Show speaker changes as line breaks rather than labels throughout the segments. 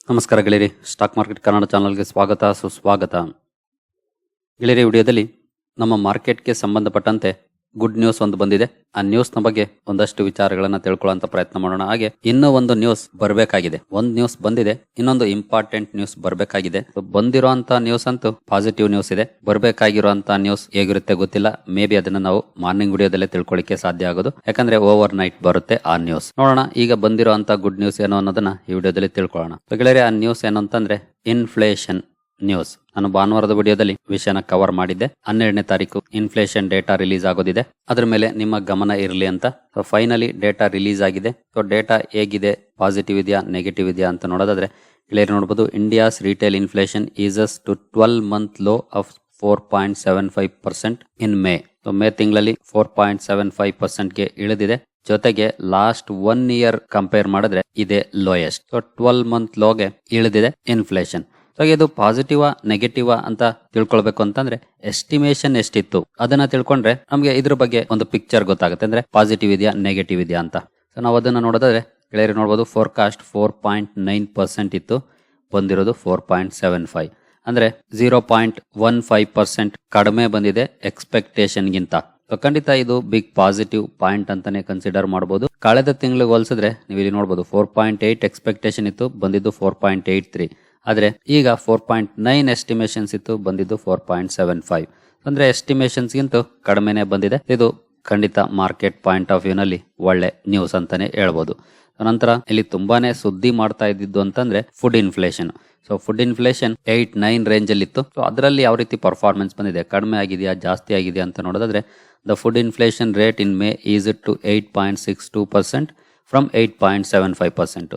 ನಮಸ್ಕಾರ ಗೆಳೆಯರಿ, stock market Kannada ಚಾನಲ್ಗೆ ಸ್ವಾಗತ ಸುಸ್ವಾಗತ. ಗೆಳೆಯರಿ, ವಿಡಿಯೋದಲ್ಲಿ ನಮ್ಮ ಮಾರ್ಕೆಟ್ಗೆ ಸಂಬಂಧಪಟ್ಟಂತೆ ಗುಡ್ ನ್ಯೂಸ್ ಒಂದು ಬಂದಿದೆ. ಆ ನ್ಯೂಸ್ನ ಬಗ್ಗೆ ಒಂದಷ್ಟು ವಿಚಾರಗಳನ್ನ ತಿಳ್ಕೊಳ್ಳುವಂತ ಪ್ರಯತ್ನ ಮಾಡೋಣ. ಹಾಗೆ ಇನ್ನೂ ಒಂದು ನ್ಯೂಸ್ ಬರಬೇಕಾಗಿದೆ. ಒಂದು ನ್ಯೂಸ್ ಬಂದಿದೆ, ಇನ್ನೊಂದು ಇಂಪಾರ್ಟೆಂಟ್ ನ್ಯೂಸ್ ಬರಬೇಕಾಗಿದೆ. ಬಂದಿರುವಂತ ನ್ಯೂಸ್ ಅಂತೂ ಪಾಸಿಟಿವ್ ನ್ಯೂಸ್ ಇದೆ. ಬರಬೇಕಾಗಿರುವಂತ ನ್ಯೂಸ್ ಹೇಗಿರುತ್ತೆ ಗೊತ್ತಿಲ್ಲ. ಮೇ ಬಿ ಅದನ್ನ ನಾವು ಮಾರ್ನಿಂಗ್ ವಿಡಿಯೋದಲ್ಲೇ ತಿಳ್ಕೊಳ್ಳಿಕ್ಕೆ ಸಾಧ್ಯ ಆಗೋದು, ಯಾಕಂದ್ರೆ ಓವರ್ ನೈಟ್ ಬರುತ್ತೆ ಆ ನ್ಯೂಸ್. ನೋಡೋಣ ಈಗ ಬಂದಿರುವಂತ ಗುಡ್ ನ್ಯೂಸ್ ಏನು ಅನ್ನೋದನ್ನ ಈ ವಿಡಿಯೋದಲ್ಲಿ ತಿಳ್ಕೊಳ್ಳೋಣ. ಗೆಳೆಯರೆ, ಆ ನ್ಯೂಸ್ ಏನು ಅಂತಂದ್ರೆ ಇನ್ಫ್ಲೇಷನ್ ನ್ಯೂಸ್. ನಾನು ಭಾನುವಾರದ ವಿಡಿಯೋದಲ್ಲಿ ವಿಷಯನ ಕವರ್ ಮಾಡಿದ್ದೆ. 12ನೇ ತಾರೀಕು ಇನ್ಫ್ಲೇಷನ್ ಡೇಟಾ ರಿಲೀಸ್ ಆಗೋದಿದೆ, ಅದ್ರ ಮೇಲೆ ನಿಮ್ಮ ಗಮನ ಇರಲಿ ಅಂತ. ಫೈನಲಿ ಡೇಟಾ ರಿಲೀಸ್ ಆಗಿದೆ. ಡೇಟಾ ಹೇಗಿದೆ, ಪಾಸಿಟಿವ್ ಇದೆಯಾ ನೆಗೆಟಿವ್ ಇದೆಯಾ ಅಂತ ನೋಡೋದಾದ್ರೆ ಕ್ಲಿಯರ್ ನೋಡಬಹುದು. India's retail inflation eases to 12-month low of 4.75% in May. May ತಿಂಗಳಲ್ಲಿ 4.75% ಗೆ ಇಳಿದಿದೆ. ಜೊತೆಗೆ ಲಾಸ್ಟ್ 1 year ಕಂಪೇರ್ ಮಾಡಿದ್ರೆ ಇದೇ ಲೋಯೆಸ್ಟ್. 12-month ಲೋಗೆ ಇಳಿದಿದೆ ಇನ್ಫ್ಲೇಷನ್. ಇದು ಪಾಸಿಟಿವ್ ನೆಗೆಟಿವ್ ಅಂತ ತಿಳ್ಕೊಳ್ಬೇಕು ಅಂತಂದ್ರೆ ಎಸ್ಟಿಮೇಷನ್ ಎಷ್ಟಿತ್ತು ಅದನ್ನ ತಿಳ್ಕೊಂಡ್ರೆ ನಮ್ಗೆ ಇದ್ರ ಬಗ್ಗೆ ಒಂದು ಪಿಕ್ಚರ್ ಗೊತ್ತಾಗುತ್ತೆ, ಅಂದ್ರೆ ಪಾಸಿಟಿವ್ ಇದೆಯಾ ನೆಗೆಟಿವ್ ಇದೆಯಾ ಅಂತ. ನಾವು ಅದನ್ನ ನೋಡೋದಾದ್ರೆ ಕ್ಲಿಯರ್ ನೋಡಬಹುದು. ಫೋರ್ಕಾಸ್ಟ್ 4.9% ಇತ್ತು, ಬಂದಿರೋದು 4.75, ಅಂದ್ರೆ 0.15% ಕಡಿಮೆ ಬಂದಿದೆ ಎಕ್ಸ್ಪೆಕ್ಟೇಷನ್ ಗಿಂತ. ಖಂಡಿತ ಇದು ಬಿಗ್ ಪಾಸಿಟಿವ್ ಪಾಯಿಂಟ್ ಅಂತಾನೆ ಕನ್ಸಿಡರ್ ಮಾಡಬಹುದು. ಕಳೆದ ತಿಂಗಳಿಗೆ ಹೋಲಿಸಿದ್ರೆ ನೀವು ಇಲ್ಲಿ ನೋಡಬಹುದು 4.8 ಎಕ್ಸ್ಪೆಕ್ಟೇಷನ್ ಇತ್ತು, ಬಂದಿದ್ದು 4.83. ಆದ್ರೆ ಈಗ 4.9 ಎಸ್ಟಿಮೇಷನ್ಸ್ ಇತ್ತು, ಬಂದಿದ್ದು 4.75. ಅಂದ್ರೆ ಎಸ್ಟಿಮೇಷನ್ಸ್ ಗಿಂತ ಕಡಿಮೆನೆ ಬಂದಿದೆ. ಇದು ಖಂಡಿತ ಮಾರ್ಕೆಟ್ ಪಾಯಿಂಟ್ ಆಫ್ ವ್ಯೂ ನಲ್ಲಿ ಒಳ್ಳೆ ನ್ಯೂಸ್ ಅಂತಾನೆ ಹೇಳ್ಬೋದು. ನಂತರ ಇಲ್ಲಿ ತುಂಬಾನೇ ಸುದ್ದಿ ಮಾಡ್ತಾ ಇದ್ದಿದ್ದು ಅಂತಂದ್ರೆ food inflation. Food inflation 8-9 range ಅಲ್ಲಿ ಇತ್ತು. ಅದರಲ್ಲಿ ಯಾವ ರೀತಿ ಪರ್ಫಾರ್ಮೆನ್ಸ್ ಬಂದಿದೆ, ಕಡಿಮೆ ಆಗಿದೆಯಾ ಜಾಸ್ತಿ ಆಗಿದೆಯಾ ಅಂತ ನೋಡೋದಾದ್ರೆ the food inflation rate in May is it to 8.62% from 8.75%.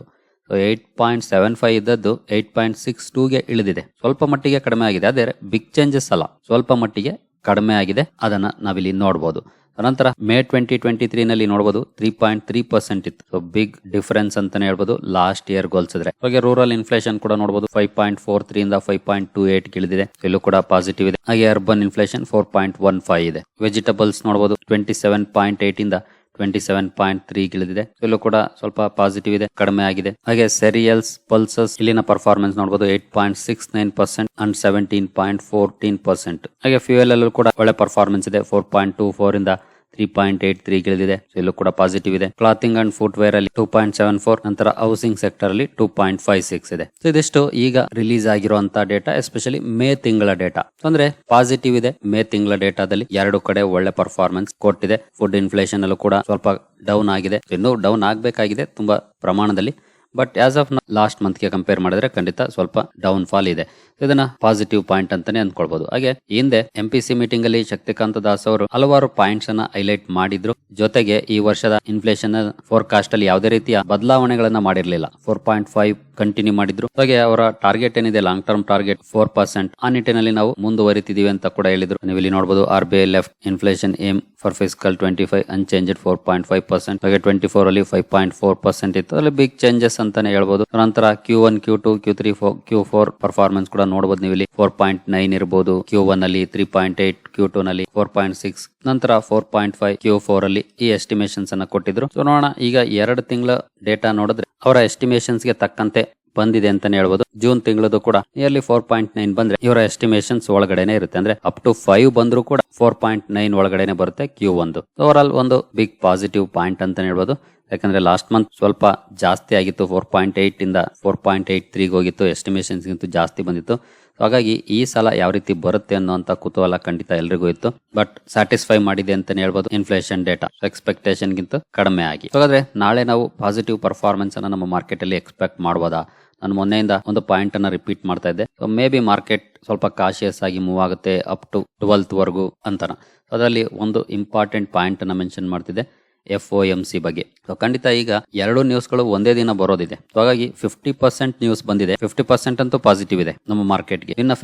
8.75 ಇದ್ದದ್ದು 8.62ಗೆ ಇಳಿದಿದೆ. ಸ್ವಲ್ಪ ಮಟ್ಟಿಗೆ ಕಡಿಮೆ ಆಗಿದೆ, ಅದೇ ಬಿಗ್ ಚೇಂಜಸ್ ಅಲ್ಲ, ಸ್ವಲ್ಪ ಮಟ್ಟಿಗೆ ಕಡಿಮೆ ಆಗಿದೆ. ಅದನ್ನ ನಾವಿಲ್ಲಿ ನೋಡಬಹುದು. ನಂತರ ಮೇ 2023 ನಲ್ಲಿ ನೋಡಬಹುದು 3.3% ಇತ್ತು. ಬಿಗ್ ಡಿಫರೆನ್ಸ್ ಅಂತಾನೆ ಹೇಳ್ಬೋದು ಲಾಸ್ಟ್ ಇಯರ್ ಹೋಲಿಸಿದ್ರೆ. ಹಾಗೆ ರೂರಲ್ ಇನ್ಫ್ಲೇಷನ್ ಕೂಡ ನೋಡಬಹುದು 5.43 ಇಂದ 5.28 ಇಳಿದಿದೆ, ಇಲ್ಲೂ ಕೂಡ ಪಾಸಿಟಿವ್ ಇದೆ. ಹಾಗೆ ಅರ್ಬನ್ ಇನ್ಫ್ಲೇಷನ್ 4.15 ಇದೆ. ವೆಜಿಟಬಲ್ಸ್ ನೋಡಬಹುದು 27.8 ಇಂದ 27.3 ಇಳಿದಿದೆ, ಇಲ್ಲೂ ಕೂಡ ಸ್ವಲ್ಪ ಪಾಸಿಟಿವ್ ಇದೆ, ಕಡಿಮೆ ಆಗಿದೆ. ಹಾಗೆ ಸೆರಿಯಲ್ಸ್ ಪಲ್ಸಸ್ ಇಲ್ಲಿನ ಪರ್ಫಾರ್ಮೆನ್ಸ್ ನೋಡಬಹುದು 8.69% ಅಂಡ್ 17.14%. ಹಾಗೆ ಫ್ಯೂಯಲ್ ಅಲ್ಲೂ ಕೂಡ ಒಳ್ಳೆ ಪರ್ಫಾರ್ಮೆನ್ಸ್ ಇದೆ, 4.24 ಇಂದ 3.83 ಇಳಿದಿದೆ, ಇಲ್ಲೂ ಕೂಡ ಪಾಸಿಟಿವ್ ಇದೆ. ಕ್ಲಾತಿಂಗ್ ಅಂಡ್ ಫುಟ್ವೇರ್ ಅಲ್ಲಿ 2.74, ನಂತರ ಹೌಸಿಂಗ್ ಸೆಕ್ಟರ್ ಅಲ್ಲಿ 2.56 ಇದೆ. ಇದಿಷ್ಟು ಈಗ ರಿಲೀಸ್ ಆಗಿರುವಂತಹ ಡೇಟಾ, ಎಸ್ಪೆಷಲಿ ಮೇ ತಿಂಗಳ ಡೇಟಾ. ಅಂದ್ರೆ ಪಾಸಿಟಿವ್ ಇದೆ. ಮೇ ತಿಂಗಳ ಡೇಟಾದಲ್ಲಿ ಎರಡು ಕಡೆ ಒಳ್ಳೆ ಪರ್ಫಾರ್ಮೆನ್ಸ್ ಕೊಟ್ಟಿದೆ. ಫುಡ್ ಇನ್ಫ್ಲೇಷನ್ ಅಲ್ಲೂ ಕೂಡ ಸ್ವಲ್ಪ ಡೌನ್ ಆಗಿದೆ, ಇನ್ನೂ ಡೌನ್ ಆಗಬೇಕಾಗಿದೆ ತುಂಬಾ ಪ್ರಮಾಣದಲ್ಲಿ. But as of last month ಗೆ ಕಂಪೇರ್ ಮಾಡಿದ್ರೆ ಖಂಡಿತ ಸ್ವಲ್ಪ ಡೌನ್ ಫಾಲ್ ಇದೆ. ಇದನ್ನ ಪಾಸಿಟಿವ್ ಪಾಯಿಂಟ್ ಅಂತಾನೆ ಅಂದ್ಕೊಳ್ಬಹುದು. ಹಾಗೆ ಹಿಂದೆ MPC ಮೀಟಿಂಗ್ ಅಲ್ಲಿ ಶಕ್ತಿಕಾಂತ ದಾಸ್ ಅವರು ಹಲವಾರು ಪಾಯಿಂಟ್ಸ್ ಅನ್ನ ಹೈಲೈಟ್ ಮಾಡಿದ್ರು. ಜೊತೆಗೆ ಈ ವರ್ಷದ ಇನ್ಫ್ಲೇಷನ್ ಫೋರ್ಕಾಸ್ಟ್ ಅಲ್ಲಿ ಯಾವುದೇ ರೀತಿಯ ಬದಲಾವಣೆಗಳನ್ನ ಮಾಡಿರಲಿಲ್ಲ. 4.5 ಕಂಟಿನ್ಯೂ ಮಾಡಿದ್ರು. ಹಾಗೆ ಅವರ ಟಾರ್ಗೆಟ್ ಏನಿದೆ ಲಾಂಗ್ ಟರ್ಮ್ ಟಾರ್ಗೆಟ್ 4%, ಆ ನಿಟ್ಟಿನಲ್ಲಿ ನಾವು ಮುಂದುವರಿತಿದೀವಿ ಅಂತ ಕೂಡ ಹೇಳಿದ್ರು. ನೀವು ಇಲ್ಲಿ ನೋಡಬಹುದು RBI left inflation aim for fiscal 25 unchanged 4.5%. ಹಾಗೆ 24 ಅಲ್ಲಿ 5.4% ಇತ್ತು, ಅಲ್ಲಿ ಬಿಗ್ ಚೇಂಜಸ್ ಅಂತಾನೆ ಹೇಳ್ಬೋದು. ನಂತರ Q1, Q2, Q3, Q4 performance ಕೂಡ ನೋಡಬಹುದು. ನೀವು ಇಲ್ಲಿ 4.9 ಇರಬಹುದು, Q1 ಅಲ್ಲಿ 3.8, Q2 ನಲ್ಲಿ 4.6, ನಂತರ 4.5 Q4 ಅಲ್ಲಿ ಈ ಎಸ್ಟಿಮೇಷನ್ಸ್ ಅನ್ನ ಕೊಟ್ಟಿದ್ರು. ನೋಡೋಣ ಈಗ 2 ತಿಂಗಳ ಡೇಟಾ ನೋಡಿದ್ರೆ ಅವರ ಎಸ್ಟಿಮೇಷನ್ಸ್ ಗೆ ತಕ್ಕಂತೆ ಬಂದಿದೆ ಅಂತಾನೆ ಹೇಳ್ಬೋದು. ಜೂನ್ ತಿಂಗಳದು ಕೂಡ ನಿಯರ್ಲಿ 4.9 ಬಂದ್ರೆ ಇವರ ಎಸ್ಟಿಮೇಷನ್ಸ್ ಒಳಗಡೆನೆ ಇರುತ್ತೆ, ಅಂದ್ರೆ ಅಪ್ ಟು 5 ಬಂದ್ರು ಕೂಡ 4.9 ಒಳಗಡೆನೆ ಬರುತ್ತೆ Q1. ಓವರ್ ಆಲ್ ಒಂದು ಬಿಗ್ ಪಾಸಿಟಿವ್ ಪಾಯಿಂಟ್ ಅಂತಾನೆ ಹೇಳ್ಬೋದು. ಯಾಕಂದ್ರೆ ಲಾಸ್ಟ್ ಮಂತ್ ಸ್ವಲ್ಪ ಜಾಸ್ತಿ ಆಗಿತ್ತು, 4.8 ಇಂದ 4.83 ಹೋಗಿತ್ತು, ಎಸ್ಟಿಮೇಷನ್ಸ್ ಗಿಂತ ಜಾಸ್ತಿ ಬಂದಿತ್ತು. ಹಾಗಾಗಿ ಈ ಸಲ ಯಾವ ರೀತಿ ಬರುತ್ತೆ ಅನ್ನುವಂತ ಕುತೂಹಲ ಖಂಡಿತ ಎಲ್ರಿಗೂ ಇತ್ತು. ಬಟ್ ಸ್ಯಾಟಿಸ್ಫೈ ಮಾಡಿದೆ ಅಂತಾನೆ ಹೇಳ್ಬೋದು. ಇನ್ಫ್ಲೇಷನ್ ಡೇಟಾ ಎಕ್ಸ್ಪೆಕ್ಟೇಷನ್ ಗಿಂತ ಕಡಿಮೆ ಆಗಿ. ಹಾಗಾದ್ರೆ ನಾಳೆ ನಾವು ಪಾಸಿಟಿವ್ ಪರ್ಫಾರ್ಮೆನ್ಸ್ ಅನ್ನ ನಮ್ಮ ಮಾರ್ಕೆಟ್ ಅಲ್ಲಿ ಎಕ್ಸ್ಪೆಕ್ಟ್ ಮಾಡಬಹುದಾ? ನಾನು ಮೊನ್ನೆಯಿಂದ ಒಂದು ಪಾಯಿಂಟ್ ಅನ್ನ ರಿಪೀಟ್ ಮಾಡ್ತಾ ಇದ್ದೆ. ಮೇ ಬಿ ಮಾರ್ಕೆಟ್ ಸ್ವಲ್ಪ ಕಾಶಿಯಸ್ ಆಗಿ ಮೂವ್ ಆಗುತ್ತೆ ಅಪ್ ಟು 12th ವರೆಗೂ ಅಂತಾನ. ಅದರಲ್ಲಿ ಒಂದು ಇಂಪಾರ್ಟೆಂಟ್ ಪಾಯಿಂಟ್ ಅನ್ನ ಮೆನ್ಷನ್ ಮಾಡ್ತಿದ್ದೆ, FOMC ಬಗ್ಗೆ. ಖಂಡಿತ ಈಗ 2 ನ್ಯೂಸ್ಗಳು ಒಂದೇ ದಿನ ಬರೋದಿದೆ. ಹಾಗಾಗಿ 50% ನ್ಯೂಸ್ ಬಂದಿದೆ, 50% ಅಂತೂ ಪಾಸಿಟಿವ್ ಇದೆ ನಮ್ಮ ಮಾರ್ಕೆಟ್ಗೆ. ಇನ್ನು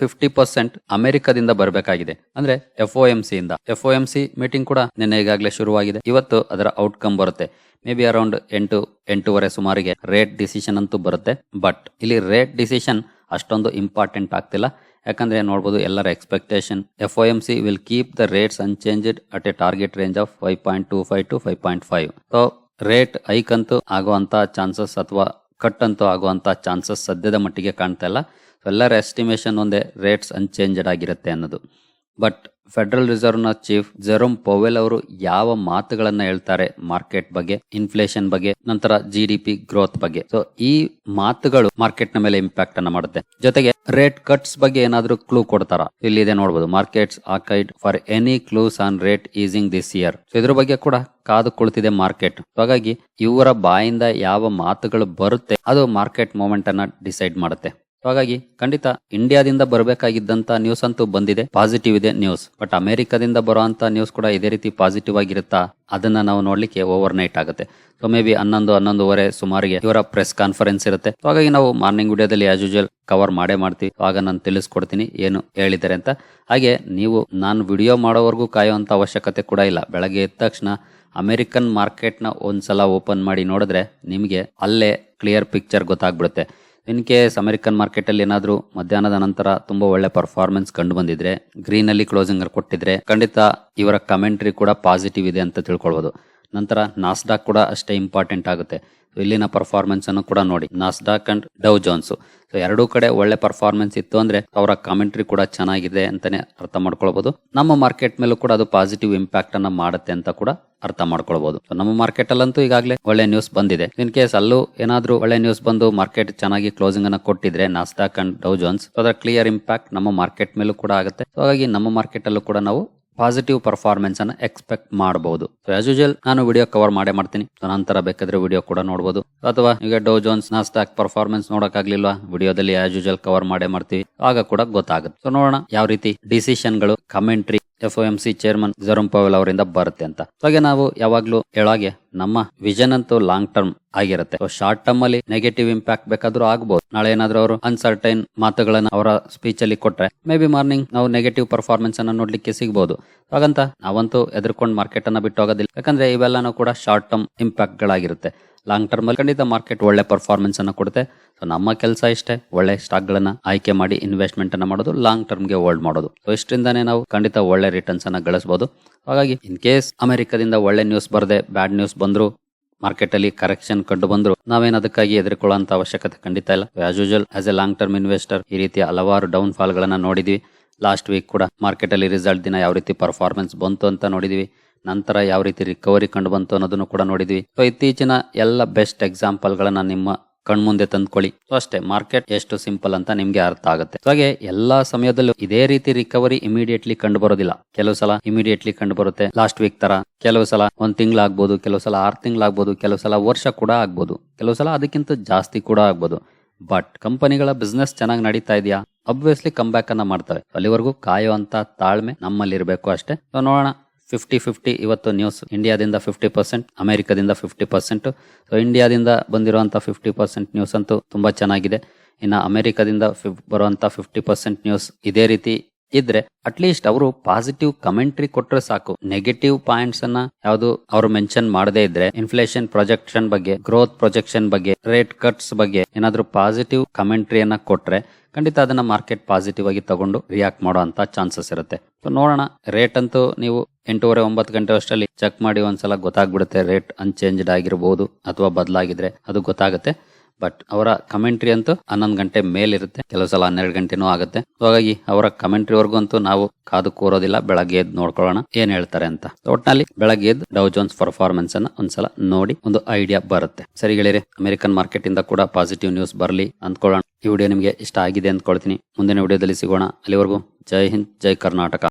50% ಅಮೆರಿಕದಿಂದ ಬರಬೇಕಾಗಿದೆ, ಅಂದ್ರೆ FOMC ಇಂದ. FOMC ಮೀಟಿಂಗ್ ಕೂಡ ನಿನ್ನೆ ಈಗಾಗಲೇ ಶುರುವಾಗಿದೆ. ಇವತ್ತು ಅದರ ಔಟ್ಕಮ್ ಬರುತ್ತೆ. ಮೇ ಬಿ ಅರೌಂಡ್ 8-8:30 ಸುಮಾರಿಗೆ ರೇಟ್ ಡಿಸಿಷನ್ ಅಂತೂ ಬರುತ್ತೆ. ಬಟ್ ಇಲ್ಲಿ ರೇಟ್ ಡಿಸಿಷನ್ ಅಷ್ಟೊಂದು ಇಂಪಾರ್ಟೆಂಟ್ ಆಗ್ತಿಲ್ಲ. ಯಾಕಂದ್ರೆ ನೋಡಬಹುದು ಎಲ್ಲರ expectation FOMC will keep the rates unchanged at A target range of 5.25 to 5.5. Rate hike ಅಂತೂ ಆಗುವಂತ ಚಾನ್ಸಸ್ ಅಥವಾ ಕಟ್ ಅಂತೂ ಆಗುವಂತ ಚಾನ್ಸಸ್ ಸದ್ಯದ ಮಟ್ಟಿಗೆ ಕಾಣ್ತಾ ಇಲ್ಲ. ಎಲ್ಲರ ಎಸ್ಟಿಮೇಷನ್ ಒಂದೇ, ರೇಟ್ಸ್ ಅನ್ಚೇಂಜಡ್ ಆಗಿರುತ್ತೆ ಅನ್ನೋದು. ಬಟ್ ಫೆಡರಲ್ ರಿಸರ್ವ್ನ ಚೀಫ್ ಜೆರೋಮ್ ಪೊವೆಲ್ ಅವರು ಯಾವ ಮಾತುಗಳನ್ನ ಹೇಳ್ತಾರೆ ಮಾರ್ಕೆಟ್ ಬಗ್ಗೆ, ಇನ್ಫ್ಲೇಷನ್ ಬಗ್ಗೆ, ನಂತರ GDP ಗ್ರೋತ್ ಬಗ್ಗೆ. ಸೊ ಈ ಮಾತುಗಳು ಮಾರ್ಕೆಟ್ ನ ಮೇಲೆ ಇಂಪ್ಯಾಕ್ಟ್ ಅನ್ನ ಮಾಡುತ್ತೆ. ಜೊತೆಗೆ ರೇಟ್ ಕಟ್ಸ್ ಬಗ್ಗೆ ಏನಾದ್ರೂ ಕ್ಲೂ ಕೊಡ್ತಾರ, ಇಲ್ಲಿದೆ ನೋಡಬಹುದು, markets awaited for any clues on rate easing this year. So ಇದ್ರ ಬಗ್ಗೆ ಕೂಡ ಕಾದು ಕುಳಿತಿದೆ ಮಾರ್ಕೆಟ್. ಹಾಗಾಗಿ ಇವರ ಬಾಯಿಂದ ಯಾವ ಮಾತುಗಳು ಬರುತ್ತೆ ಅದು ಮಾರ್ಕೆಟ್ ಮೂಮೆಂಟ್ ಅನ್ನ ಡಿಸೈಡ್ ಮಾಡುತ್ತೆ. ಹಾಗಾಗಿ ಖಂಡಿತ ಇಂಡಿಯಾದಿಂದ ಬರಬೇಕಾಗಿದ್ದಂತ ನ್ಯೂಸ್ ಅಂತೂ ಬಂದಿದೆ, ಪಾಸಿಟಿವ್ ಇದೆ ನ್ಯೂಸ್. ಬಟ್ ಅಮೆರಿಕದಿಂದ ಬರುವಂತ ನ್ಯೂಸ್ ಕೂಡ ಇದೇ ರೀತಿ ಪಾಸಿಟಿವ್ ಆಗಿರುತ್ತಾ, ಅದನ್ನ ನಾವು ನೋಡ್ಲಿಕ್ಕೆ ಓವರ್ ನೈಟ್ ಆಗುತ್ತೆ. ಸೊ ಮೇ ಬಿ 11-11:30 ಸುಮಾರಿಗೆ ಇವರ ಪ್ರೆಸ್ ಕಾನ್ಫರೆನ್ಸ್ ಇರುತ್ತೆ. ಹಾಗಾಗಿ ನಾವು ಮಾರ್ನಿಂಗ್ ವಿಡಿಯೋದಲ್ಲಿ ಆಸ್ ಯೂಶುವಲ್ ಕವರ್ ಮಾಡ್ತೀವಿ. ಆಗ ನಾನು ತಿಳಿಸ್ಕೊಡ್ತೀನಿ ಏನು ಹೇಳಿದ್ದಾರೆ ಅಂತ. ಹಾಗೆ ನೀವು ನಾನು ವಿಡಿಯೋ ಮಾಡೋವರೆಗೂ ಕಾಯುವಂತ ಅವಶ್ಯಕತೆ ಕೂಡ ಇಲ್ಲ. ಬೆಳಗ್ಗೆ ಎದ್ದ ತಕ್ಷಣ ಅಮೆರಿಕನ್ ಮಾರ್ಕೆಟ್ನ ಒಂದ್ಸಲ ಓಪನ್ ಮಾಡಿ ನೋಡಿದ್ರೆ ನಿಮಗೆ ಅಲ್ಲೇ ಕ್ಲಿಯರ್ ಪಿಕ್ಚರ್ ಗೊತ್ತಾಗ್ಬಿಡುತ್ತೆ. ಇನ್ ಕೇಸ್ ಅಮೆರಿಕನ್ ಮಾರ್ಕೆಟ್ ಅಲ್ಲಿ ಏನಾದ್ರೂ ಮಧ್ಯಾಹ್ನದ ನಂತರ ತುಂಬಾ ಒಳ್ಳೆ ಪರ್ಫಾರ್ಮೆನ್ಸ್ ಕಂಡು ಬಂದಿದ್ರೆ, ಗ್ರೀನ್ ಅಲ್ಲಿ ಕ್ಲೋಸಿಂಗ್ ಕೊಟ್ಟಿದ್ರೆ, ಖಂಡಿತ ಇವರ ಕಮೆಂಟ್ರಿ ಕೂಡ ಪಾಸಿಟಿವ್ ಇದೆ ಅಂತ ತಿಳ್ಕೊಳ್ಬಹುದು. ನಂತರ ನಾಸ್ಡಾಕ್ ಕೂಡ ಅಷ್ಟೇ ಇಂಪಾರ್ಟೆಂಟ್ ಆಗುತ್ತೆ. ಇಲ್ಲಿನ ಪರ್ಫಾರ್ಮೆನ್ಸ್ ಅನ್ನು ಕೂಡ ನೋಡಿ, Nasdaq and Dow Jones. So ಎರಡೂ ಕಡೆ ಒಳ್ಳೆ ಪರ್ಫಾರ್ಮೆನ್ಸ್ ಇತ್ತು ಅಂದ್ರೆ ಅವರ ಕಾಮೆಂಟ್ರಿ ಕೂಡ ಚೆನ್ನಾಗಿದೆ ಅಂತಾನೆ ಅರ್ಥ ಮಾಡ್ಕೊಳ್ಬಹುದು. ನಮ್ಮ ಮಾರ್ಕೆಟ್ ಮೇಲೂ ಕೂಡ ಅದು ಪಾಸಿಟಿವ್ ಇಂಪ್ಯಾಕ್ಟ್ ಅನ್ನ ಮಾಡುತ್ತೆ ಅಂತ ಕೂಡ ಅರ್ಥ ಮಾಡ್ಕೊಳ್ಬಹುದು. ನಮ್ಮ ಮಾರ್ಕೆಟ್ ಅಲ್ಲಂತೂ ಈಗಾಗಲೇ ಒಳ್ಳೆ ನ್ಯೂಸ್ ಬಂದಿದೆ. ಇನ್ ಕೇಸ್ ಅಲ್ಲೂ ಏನಾದ್ರೂ ಒಳ್ಳೆ ನ್ಯೂಸ್ ಬಂದು ಮಾರ್ಕೆಟ್ ಚೆನ್ನಾಗಿ ಕ್ಲೋಸಿಂಗ್ ಅನ್ನ ಕೊಟ್ಟಿದ್ರೆ ನಾಸ್ಡಾಕ್ ಅಂಡ್ ಡೌ ಜೋನ್ಸ್, ಅದರ ಕ್ಲಿಯರ್ ಇಂಪ್ಯಾಕ್ಟ್ ನಮ್ಮ ಮಾರ್ಕೆಟ್ ಮೇಲೂ ಕೂಡ ಆಗುತ್ತೆ. ಹಾಗಾಗಿ ನಮ್ಮ ಮಾರ್ಕೆಟ್ ಅಲ್ಲೂ ಕೂಡ ನಾವು ಪಾಸಿಟಿವ್ ಪರ್ಫಾರ್ಮೆನ್ಸ್ ಅನ್ನ ಎಕ್ಸ್ಪೆಕ್ಟ್ ಮಾಡಬಹುದು. ಆಸ್ ಯೂಶುವಲ್ ನಾನು ವಿಡಿಯೋ ಕವರ್ ಮಾಡ್ತೀನಿ. ನಂತರ ಬೇಕಾದ್ರೆ ವಿಡಿಯೋ ಕೂಡ ನೋಡಬಹುದು. ಅಥವಾ ಈಗ ಡೌ ಜೋನ್ಸ್ ನಾಸ್ಡಾಕ್ ಪರ್ಫಾರ್ಮೆನ್ಸ್ ನೋಡಕ್ಕಾಗ್ಲಿಲ್ವಾ, ವಿಡಿಯೋದಲ್ಲಿ ಆಸ್ ಯೂಶುವಲ್ ಕವರ್ ಮಾಡ್ತೀವಿ, ಆಗ ಕೂಡ ಗೊತ್ತಾಗುತ್ತೆ. ಸೊ ನೋಡೋಣ ಯಾವ ರೀತಿ ಡಿಸಿಷನ್ ಗಳು, commentary FOMC chairman Jerome Powell ಅವರಿಂದ ಬರುತ್ತೆ ಅಂತ. ಹಾಗೆ ನಾವು ಯಾವಾಗ್ಲೂ ಹೇಳಾಗೆ ನಮ್ಮ ವಿಷನ್ ಅಂತೂ ಲಾಂಗ್ ಟರ್ಮ್ ಆಗಿರುತ್ತೆ. ಶಾರ್ಟ್ ಟರ್ಮ್ ಅಲ್ಲಿ ನೆಗೆಟಿವ್ ಇಂಪ್ಯಾಕ್ಟ್ ಬೇಕಾದ್ರೂ ಆಗಬಹುದು. ನಾಳೆ ಏನಾದ್ರೂ ಅವರು ಅನ್ಸರ್ಟೈನ್ ಮಾತುಗಳನ್ನ ಅವರ ಸ್ಪೀಚ್ ಅಲ್ಲಿ ಕೊಟ್ರೆ ಮೇ ಬಿ ಮಾರ್ನಿಂಗ್ ನಾವು ನೆಗೆಟಿವ್ ಪರ್ಫಾರ್ಮೆನ್ಸ್ ಅನ್ನ ನೋಡ್ಲಿಕ್ಕೆ ಸಿಗಬಹುದು. ಹಾಗಂತ ನಾವಂತೂ ಎದ್ರಕೊಂಡು ಮಾರ್ಕೆಟ್ ಅನ್ನ ಬಿಟ್ಟು ಹೋಗೋದಿಲ್ಲ. ಯಾಕಂದ್ರೆ ಇವೆಲ್ಲಾನು ಕೂಡ ಶಾರ್ಟ್ ಟರ್ಮ್ ಇಂಪ್ಯಾಕ್ಟ್ ಗಳಾಗಿರುತ್ತೆ. ಲಾಂಗ್ ಟರ್ಮ್ ಅಲ್ಲಿ ಖಂಡಿತ ಮಾರ್ಕೆಟ್ ಒಳ್ಳೆ ಪರ್ಫಾರ್ಮೆನ್ಸ್ ಅನ್ನ ಕೊಡುತ್ತೆ. ಸೊ ನಮ್ಮ ಕೆಲಸ ಇಷ್ಟೇ, ಒಳ್ಳೆ ಸ್ಟಾಕ್ ಗಳನ್ನ ಆಯ್ಕೆ ಮಾಡಿ ಇನ್ವೆಸ್ಟ್ಮೆಂಟ್ ಅನ್ನ ಮಾಡೋದು, ಲಾಂಗ್ ಟರ್ಮ್ ಗೆ ಹೋಲ್ಡ್ ಮಾಡೋದು. ಸೊ ಇಷ್ಟರಿಂದಾನೇ ನಾವು ಖಂಡಿತ ಒಳ್ಳೆ ರಿಟರ್ನ್ಸ್ ಅನ್ನ ಗಳಿಸಬಹುದು. ಹಾಗಾಗಿ ಇನ್ ಕೇಸ್ ಅಮೆರಿಕದಿಂದ ಒಳ್ಳೆ ನ್ಯೂಸ್ ಬರದೆ ಬ್ಯಾಡ್ ನ್ಯೂಸ್ ಬಂದ್ರು, ಮಾರ್ಕೆಟ್ ಅಲ್ಲಿ ಕರೆಕ್ಷನ್ ಕಂಡು ಬಂದ್ರು, ನಾವೇನ್ ಅದಕ್ಕಾಗಿ ಎದುರ್ಕೊಳ್ಳುವಂತ ಅವಶ್ಯಕತೆ ಖಂಡಿತ ಇಲ್ಲ. As usual as A long term investor ಈ ರೀತಿಯ ಹಲವಾರು ಡೌನ್ ಫಾಲ್ ಗಳನ್ನ ನೋಡಿದ್ವಿ. ಲಾಸ್ಟ್ ವೀಕ್ ಕೂಡ ಮಾರ್ಕೆಟ್ ಅಲ್ಲಿ ರಿಸಲ್ಟ್ ದಿನ ಯಾವ ರೀತಿ ಪರ್ಫಾರ್ಮೆನ್ಸ್ ಬಂತು ಅಂತ ನೋಡಿದ್ವಿ. ನಂತರ ಯಾವ ರೀತಿ ರಿಕವರಿ ಕಂಡು ಬಂತು ಅನ್ನೋದನ್ನು ಕೂಡ ನೋಡಿದ್ವಿ. ಸೊ ಇತ್ತೀಚಿನ ಎಲ್ಲ ಬೆಸ್ಟ್ ಎಕ್ಸಾಂಪಲ್ ಗಳನ್ನ ನಿಮ್ಮ ಕಣ್ಮುಂದೆ ತಂದ್ಕೊಳ್ಳಿ. ಸೊ ಅಷ್ಟೇ, ಮಾರ್ಕೆಟ್ ಎಷ್ಟು ಸಿಂಪಲ್ ಅಂತ ನಿಮ್ಗೆ ಅರ್ಥ ಆಗುತ್ತೆ. ಹಾಗೆ ಎಲ್ಲಾ ಸಮಯದಲ್ಲೂ ಇದೇ ರೀತಿ ರಿಕವರಿ ಇಮಿಡಿಯೇಟ್ಲಿ ಕಂಡು ಬರೋದಿಲ್ಲ. ಕೆಲವು ಸಲ ಇಮಿಡಿಯೇಟ್ಲಿ ಕಂಡು ಬರುತ್ತೆ ಲಾಸ್ಟ್ ವೀಕ್ ತರ, ಕೆಲವು ಸಲ 1 ತಿಂಗಳಾಗ್ಬೋದು, ಕೆಲವು ಸಲ 6 ತಿಂಗಳಾಗ್ಬೋದು, ಕೆಲವು ಸಲ ವರ್ಷ ಕೂಡ ಆಗ್ಬೋದು, ಕೆಲವು ಸಲ ಅದಕ್ಕಿಂತ ಜಾಸ್ತಿ ಕೂಡ ಆಗ್ಬೋದು. ಬಟ್ ಕಂಪನಿಗಳ ಬಿಸ್ನೆಸ್ ಚೆನ್ನಾಗಿ ನಡೀತಾ ಇದೆಯಾ, ಅಬ್ವಿಯಸ್ಲಿ ಕಮ್ ಬ್ಯಾಕ್ ಅನ್ನ ಮಾಡ್ತವೆ. ಅಲ್ಲಿವರೆಗೂ ಕಾಯುವಂತ ತಾಳ್ಮೆ ನಮ್ಮಲ್ಲಿ ಇರಬೇಕು ಅಷ್ಟೇ. ಸೊ ನೋಡೋಣ, 50-50 ಇವತ್ತು ನ್ಯೂಸ್. ಇಂಡಿಯಾದಿಂದ 50%, ಅಮೆರಿಕದಿಂದ 50%. ಸೊ ಇಂಡಿಯಾದಿಂದ ಬಂದಿರುವಂತ 50% ನ್ಯೂಸ್ ಅಂತೂ ತುಂಬಾ ಚೆನ್ನಾಗಿದೆ. ಇನ್ನು ಅಮೆರಿಕದಿಂದ ಬರುವಂತ 50% ನ್ಯೂಸ್ ಇದೇ ರೀತಿ ಇದ್ರೆ ಅಟ್ಲೀಸ್ಟ್ ಅವರು ಪಾಸಿಟಿವ್ ಕಮೆಂಟ್ರಿ ಕೊಟ್ರೆ ಸಾಕು. ನೆಗೆಟಿವ್ ಪಾಯಿಂಟ್ಸ್ ಅನ್ನ ಯಾವುದು ಅವರು ಮೆನ್ಷನ್ ಮಾಡದೇ ಇದ್ರೆ, ಇನ್ಫ್ಲೇಷನ್ ಪ್ರೊಜೆಕ್ಷನ್ ಬಗ್ಗೆ, ಗ್ರೋತ್ ಪ್ರೊಜೆಕ್ಷನ್ ಬಗ್ಗೆ, ರೇಟ್ ಕಟ್ಸ್ ಬಗ್ಗೆ ಏನಾದ್ರೂ ಪಾಸಿಟಿವ್ ಕಮೆಂಟ್ರಿಯನ್ನ ಕೊಟ್ರೆ ಖಂಡಿತ ಅದನ್ನ ಮಾರ್ಕೆಟ್ ಪಾಸಿಟಿವ್ ಆಗಿ ತಗೊಂಡು ರಿಯಾಕ್ಟ್ ಮಾಡುವಂತ ಚಾನ್ಸಸ್ ಇರುತ್ತೆ. ಸೊ ನೋಡೋಣ, ರೇಟ್ ಅಂತೂ ನೀವು 8:30-9 ಗಂಟೆ ಅಷ್ಟರಲ್ಲಿ ಚೆಕ್ ಮಾಡಿ ಒಂದ್ಸಲ ಗೊತ್ತಾಗ್ಬಿಡುತ್ತೆ. ರೇಟ್ ಅನ್ಚೇಂಜ್ಡ್ ಆಗಿರಬಹುದು ಅಥವಾ ಬದಲಾಗಿದ್ರೆ ಅದು ಗೊತ್ತಾಗುತ್ತೆ. ಬಟ್ ಅವರ ಕಮೆಂಟ್ರಿ ಅಂತೂ 11 ಗಂಟೆ ಮೇಲಿರುತ್ತೆ, ಕೆಲವು ಸಲ 12 ಗಂಟೆನೂ ಆಗುತ್ತೆ. ಹಾಗಾಗಿ ಅವರ ಕಮೆಂಟ್ರಿ ವರ್ಗು ಅಂತೂ ನಾವು ಕಾದು ಕೂರೋದಿಲ್ಲ. ಬೆಳಗ್ಗೆ ಎದ್ದು ನೋಡ್ಕೊಳ್ಳೋಣ ಏನ್ ಹೇಳ್ತಾರೆ ಅಂತ. ಒಟ್ನಲ್ಲಿ ಬೆಳಗ್ಗೆ ಎದ್ದು ಡೌ ಜೋನ್ಸ್ ಪರ್ಫಾರ್ಮೆನ್ಸ್ ಅನ್ನ ಒಂದ್ಸಲ ನೋಡಿ ಒಂದು ಐಡಿಯಾ ಬರುತ್ತೆ. ಸರಿ ಗೆಳೆಯರೆ, ಅಮೆರಿಕನ್ ಮಾರ್ಕೆಟ್ ಇಂದ ಕೂಡ ಪಾಸಿಟಿವ್ ನ್ಯೂಸ್ ಬರಲಿ ಅಂದ್ಕೊಳ್ಳೋಣ. ಈ ವಿಡಿಯೋ ನಿಮಗೆ ಇಷ್ಟ ಆಗಿದೆ ಅಂದ್ಕೊಳ್ತೀನಿ. ಮುಂದಿನ ವಿಡಿಯೋದಲ್ಲಿ ಸಿಗೋಣ. ಅಲ್ಲಿವರೆಗೂ ಜೈ ಹಿಂದ್, ಜೈ ಕರ್ನಾಟಕ.